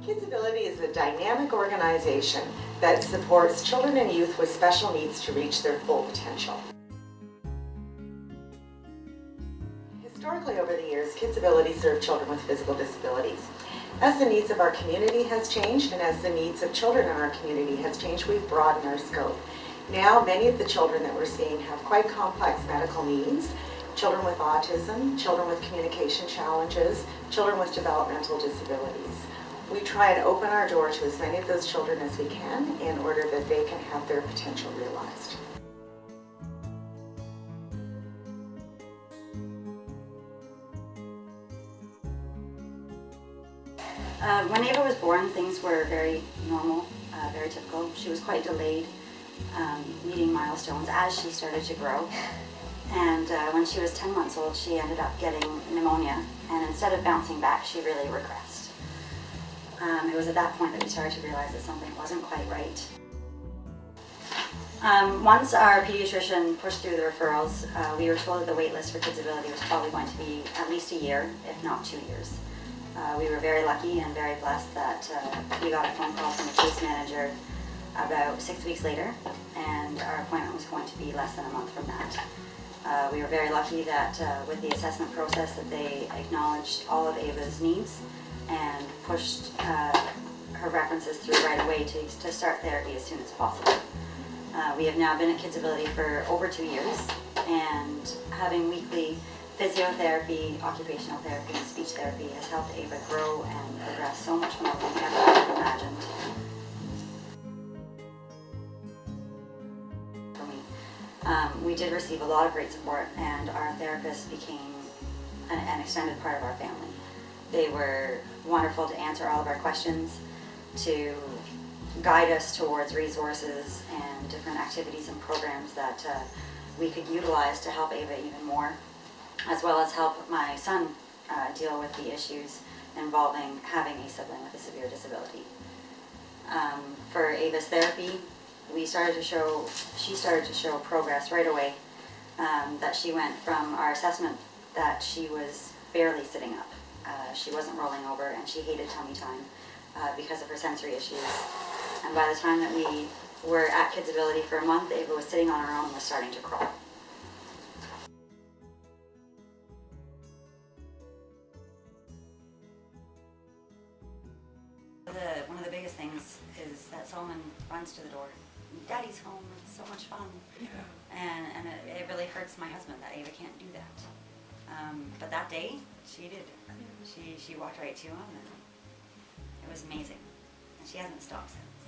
KidsAbility is a dynamic organization that supports children and youth with special needs to reach their full potential. Historically, over the years, KidsAbility served children with physical disabilities. As the needs of our community has changed and as the needs of children in our community has changed, we've broadened our scope. Now, many of the children that we're seeing have quite complex medical needs. Children with autism, children with communication challenges, children with developmental disabilities. We try and open our door to as many of those children as we can in order that they can have their potential realized. When Ava was born, things were very normal, very typical. She was quite delayed meeting milestones as she started to grow. And when she was 10 months old, she ended up getting pneumonia, and instead of bouncing back, she really regressed. It was at that point that we started to realize that something wasn't quite right. Once our pediatrician pushed through the referrals, we were told that the wait list for KidsAbility was probably going to be at least a year, if not 2 years. We were very lucky and very blessed that we got a phone call from the case manager about 6 weeks later, and our appointment was going to be less than a month from that. We were very lucky that with the assessment process that they acknowledged all of Ava's needs and pushed her references through right away to start therapy as soon as possible. We have now been at KidsAbility for over 2 years, and having weekly physiotherapy, occupational therapy, and speech therapy has helped Ava grow and progress so much more than we ever could have imagined. For me, we did receive a lot of great support, and our therapists became an extended part of our family. They were wonderful to answer all of our questions, to guide us towards resources and different activities and programs that we could utilize to help Ava even more, as well as help my son deal with the issues involving having a sibling with a severe disability. For Ava's therapy, she started to show progress right away, that she went from our assessment that she was barely sitting up. She wasn't rolling over, and she hated tummy time because of her sensory issues. And by the time that we were at KidsAbility for a month, Ava was sitting on her own and was starting to crawl. One of the biggest things is that Solomon runs to the door. Daddy's home, it's so much fun. Yeah. And it really hurts my husband that Ava can't do that. But that day, she did. She walked right to him, and it was amazing. And she hasn't stopped since.